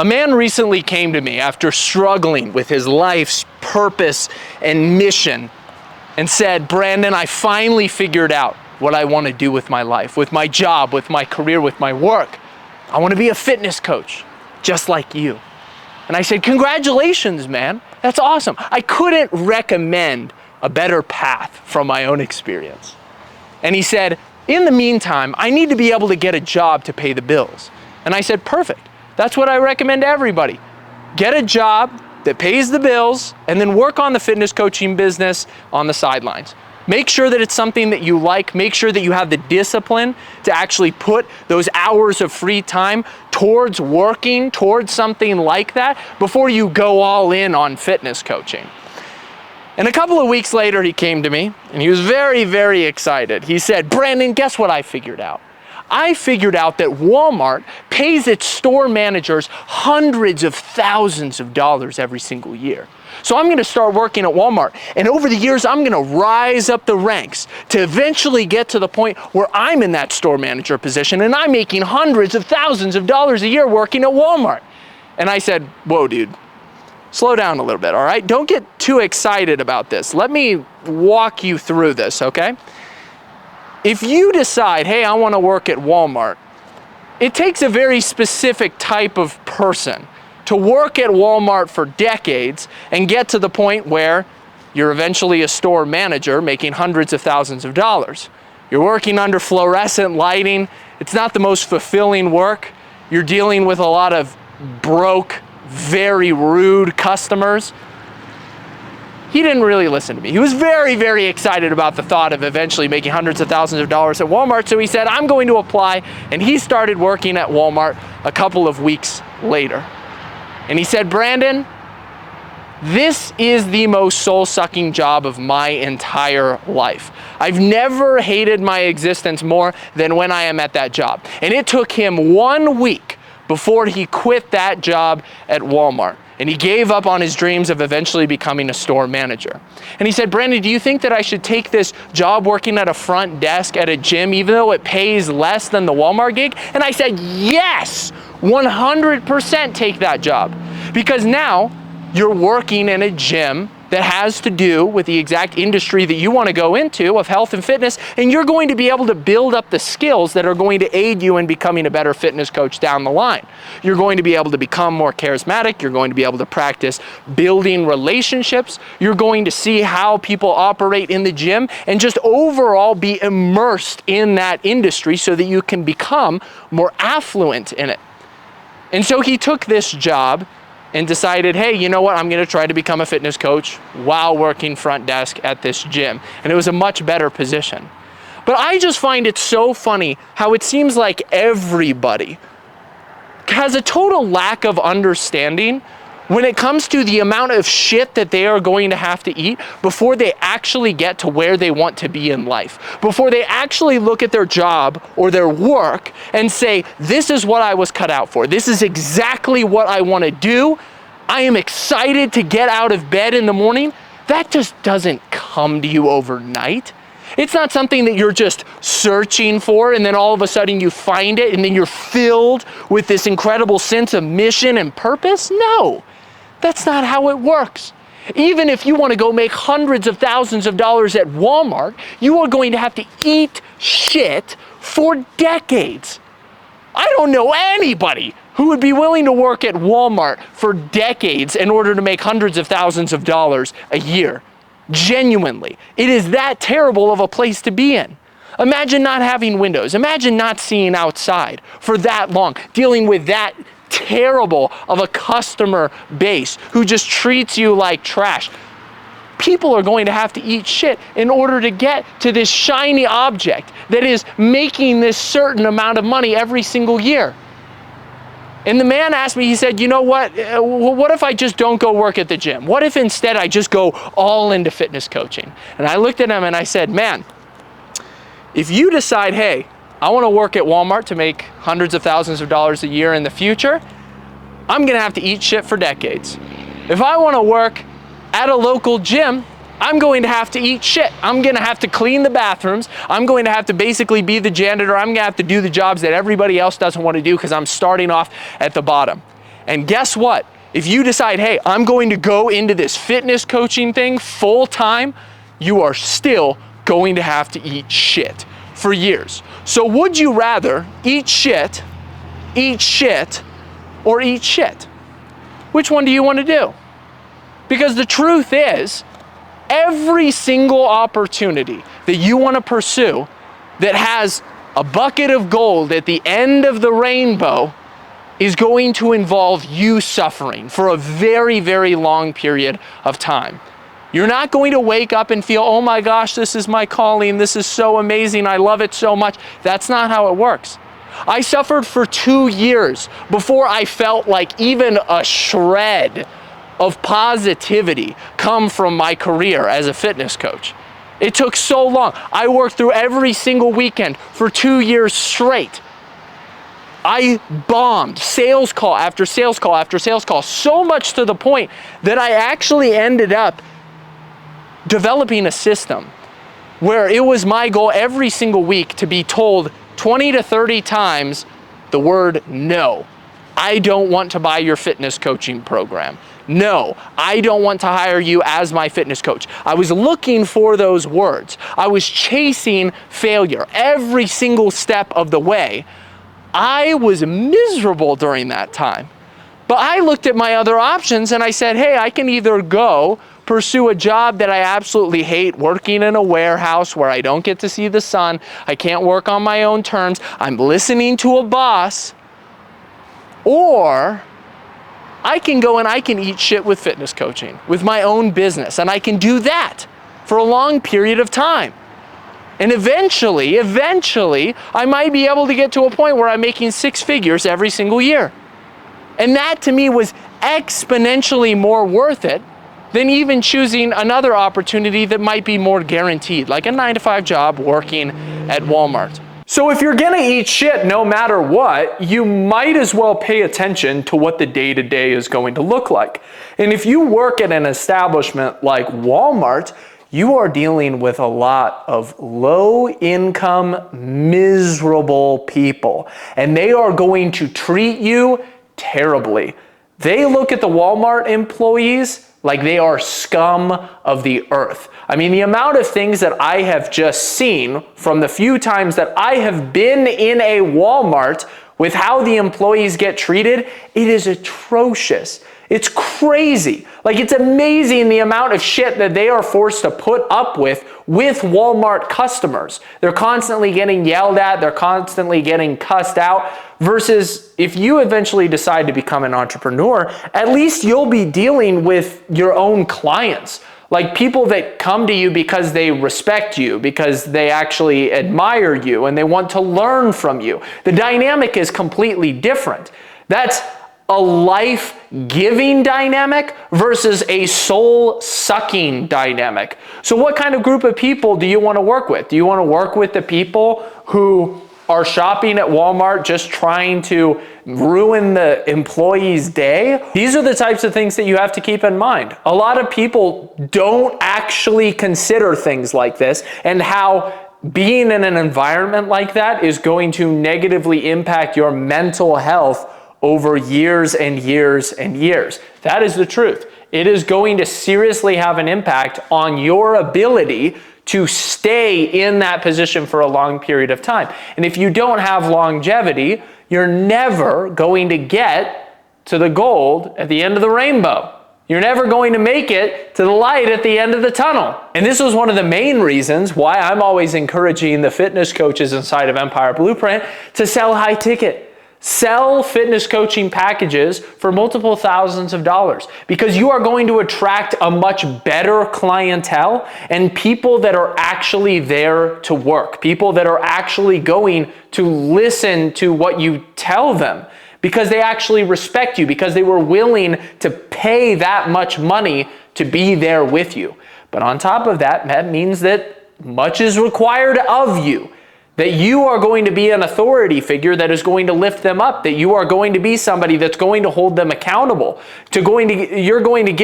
A man recently came to me after struggling with his life's purpose and mission and said, Brandon, I finally figured out what I want to do with my life, with my job, with my career, with my work. I want to be a fitness coach, just like you. And I said, congratulations, man. That's awesome. I couldn't recommend a better path from my own experience. And he said, in the meantime, I need to be able to get a job to pay the bills. And I said, perfect. That's what I recommend to everybody. Get a job that pays the bills and then work on the fitness coaching business on the sidelines. Make sure that it's something that you like. Make sure that you have the discipline to actually put those hours of free time towards working towards something like that before you go all in on fitness coaching. And a couple of weeks later, he came to me and he was very, very excited. He said, Brandon, guess what I figured out? I figured out that Walmart pays its store managers hundreds of thousands of dollars every single year. So I'm going to start working at Walmart, and over the years I'm going to rise up the ranks to eventually get to the point where I'm in that store manager position and I'm making hundreds of thousands of dollars a year working at Walmart. And I said, whoa, dude, slow down a little bit, all right? Don't get too excited about this. Let me walk you through this, okay? If you decide, hey, I want to work at Walmart, it takes a very specific type of person to work at Walmart for decades and get to the point where you're eventually a store manager making hundreds of thousands of dollars. You're working under fluorescent lighting. It's not the most fulfilling work. You're dealing with a lot of broke, very rude customers. He didn't really listen to me. He was very, very excited about the thought of eventually making hundreds of thousands of dollars at Walmart. So he said, I'm going to apply. And he started working at Walmart a couple of weeks later. And he said, Brandon, this is the most soul-sucking job of my entire life. I've never hated my existence more than when I am at that job. And it took him 1 week before he quit that job at Walmart. And he gave up on his dreams of eventually becoming a store manager. And he said, Brandon, do you think that I should take this job working at a front desk at a gym, even though it pays less than the Walmart gig? And I said, yes, 100% take that job. Because now you're working in a gym that has to do with the exact industry that you want to go into of health and fitness, and you're going to be able to build up the skills that are going to aid you in becoming a better fitness coach down the line. You're going to be able to become more charismatic. You're going to be able to practice building relationships. You're going to see how people operate in the gym and just overall be immersed in that industry so that you can become more affluent in it. And so he took this job and decided, hey, you know what, I'm going to try to become a fitness coach while working front desk at this gym. And it was a much better position. But I just find it so funny how it seems like everybody has a total lack of understanding when it comes to the amount of shit that they are going to have to eat before they actually get to where they want to be in life, before they actually look at their job or their work and say, this is what I was cut out for. This is exactly what I want to do. I am excited to get out of bed in the morning. That just doesn't come to you overnight. It's not something that you're just searching for and then all of a sudden you find it and then you're filled with this incredible sense of mission and purpose. No. That's not how it works. Even if you want to go make hundreds of thousands of dollars at Walmart, you are going to have to eat shit for decades. I don't know anybody who would be willing to work at Walmart for decades in order to make hundreds of thousands of dollars a year. Genuinely. It is that terrible of a place to be in. Imagine not having windows. Imagine not seeing outside for that long, dealing with that terrible of a customer base who just treats you like trash. People are going to have to eat shit in order to get to this shiny object that is making this certain amount of money every single year. And the man asked me, he said, you know what if I just don't go work at the gym? What if instead I just go all into fitness coaching? And I looked at him and I said, man, if you decide, hey, I want to work at Walmart to make hundreds of thousands of dollars a year in the future, I'm going to have to eat shit for decades. If I want to work at a local gym, I'm going to have to eat shit. I'm going to have to clean the bathrooms. I'm going to have to basically be the janitor. I'm going to have to do the jobs that everybody else doesn't want to do because I'm starting off at the bottom. And guess what? If you decide, hey, I'm going to go into this fitness coaching thing full time, you are still going to have to eat shit for years. So would you rather eat shit, or eat shit? Which one do you want to do? Because the truth is, every single opportunity that you want to pursue that has a bucket of gold at the end of the rainbow is going to involve you suffering for a very, very long period of time. You're not going to wake up and feel, oh my gosh, this is my calling, this is so amazing, I love it so much. That's not how it works. I suffered for 2 years before I felt like even a shred of positivity come from my career as a fitness coach. It took so long. I worked through every single weekend for 2 years straight. I bombed sales call after sales call after sales call, so much to the point that I actually ended up developing a system where it was my goal every single week to be told 20 to 30 times the word no. I don't want to buy your fitness coaching program. No, I don't want to hire you as my fitness coach. I was looking for those words. I was chasing failure every single step of the way. I was miserable during that time. But I looked at my other options and I said, hey, I can either go pursue a job that I absolutely hate, working in a warehouse where I don't get to see the sun, I can't work on my own terms, I'm listening to a boss, or I can go and I can eat shit with fitness coaching, with my own business, and I can do that for a long period of time. And eventually, I might be able to get to a point where I'm making 6 figures every single year. And that to me was exponentially more worth it than even choosing another opportunity that might be more guaranteed, like a 9-to-5 job working at Walmart. So if you're gonna eat shit no matter what, you might as well pay attention to what the day-to-day is going to look like. And if you work at an establishment like Walmart, you are dealing with a lot of low-income, miserable people, and they are going to treat you terribly. They look at the Walmart employees like they are scum of the earth. I mean, the amount of things that I have just seen from the few times that I have been in a Walmart with how the employees get treated, it is atrocious. It's crazy. Like, it's amazing the amount of shit that they are forced to put up with Walmart customers. They're constantly getting yelled at, they're constantly getting cussed out, versus if you eventually decide to become an entrepreneur, at least you'll be dealing with your own clients. Like people that come to you because they respect you, because they actually admire you and they want to learn from you. The dynamic is completely different. That's a life-giving dynamic versus a soul-sucking dynamic. So what kind of group of people do you want to work with? Do you want to work with the people who are shopping at Walmart just trying to ruin the employee's day? These are the types of things that you have to keep in mind. A lot of people don't actually consider things like this and how being in an environment like that is going to negatively impact your mental health over years and years and years. That is the truth. It is going to seriously have an impact on your ability to stay in that position for a long period of time. And if you don't have longevity, you're never going to get to the gold at the end of the rainbow. You're never going to make it to the light at the end of the tunnel. And this was one of the main reasons why I'm always encouraging the fitness coaches inside of Empire Blueprint to sell high ticket. Sell fitness coaching packages for multiple thousands of dollars, because you are going to attract a much better clientele and people that are actually there to work, people that are actually going to listen to what you tell them because they actually respect you, because they were willing to pay that much money to be there with you. But on top of that, that means that much is required of you. That you are going to be an authority figure that is going to lift them up, that you are going to be somebody that's going to hold them accountable, you're going to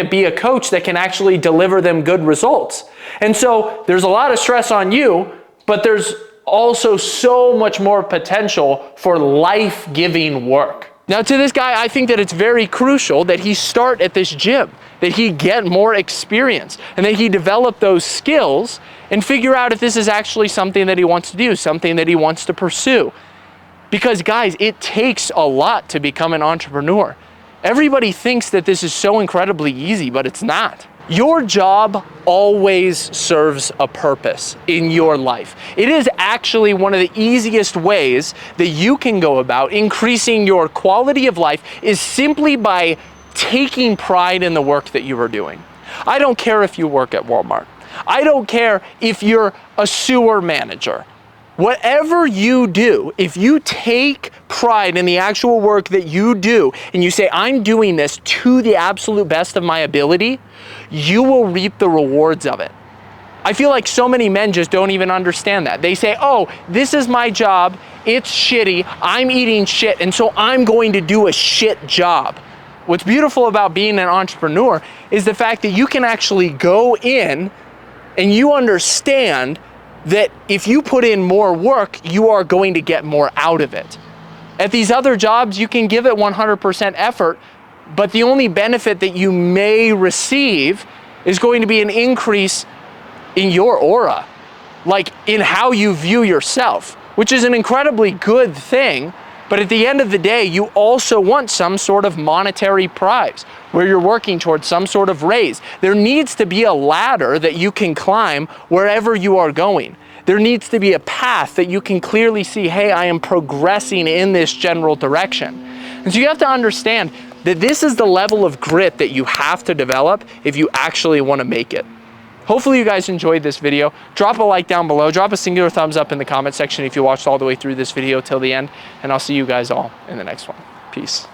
be a coach that can actually deliver them good results. And so there's a lot of stress on you, but there's also so much more potential for life-giving work. Now to this guy, I think that it's very crucial that he start at this gym, that he get more experience, and that he develop those skills and figure out if this is actually something that he wants to do, something that he wants to pursue. Because guys, it takes a lot to become an entrepreneur. Everybody thinks that this is so incredibly easy, but it's not. Your job always serves a purpose in your life. It is actually one of the easiest ways that you can go about increasing your quality of life is simply by taking pride in the work that you are doing. I don't care if you work at Walmart. I don't care if you're a sewer manager. Whatever you do, if you take pride in the actual work that you do and you say, I'm doing this to the absolute best of my ability, you will reap the rewards of it. I feel like so many men just don't even understand that. They say, oh, this is my job, it's shitty, I'm eating shit, and so I'm going to do a shit job. What's beautiful about being an entrepreneur is the fact that you can actually go in and you understand that if you put in more work, you are going to get more out of it. At these other jobs, you can give it 100% effort, but the only benefit that you may receive is going to be an increase in your aura, like in how you view yourself, which is an incredibly good thing. But at the end of the day, you also want some sort of monetary prize where you're working towards some sort of raise. There needs to be a ladder that you can climb wherever you are going. There needs to be a path that you can clearly see, hey, I am progressing in this general direction. And so you have to understand that this is the level of grit that you have to develop if you actually want to make it. Hopefully you guys enjoyed this video. Drop a like down below. Drop a singular thumbs up in the comment section if you watched all the way through this video till the end. And I'll see you guys all in the next one. Peace.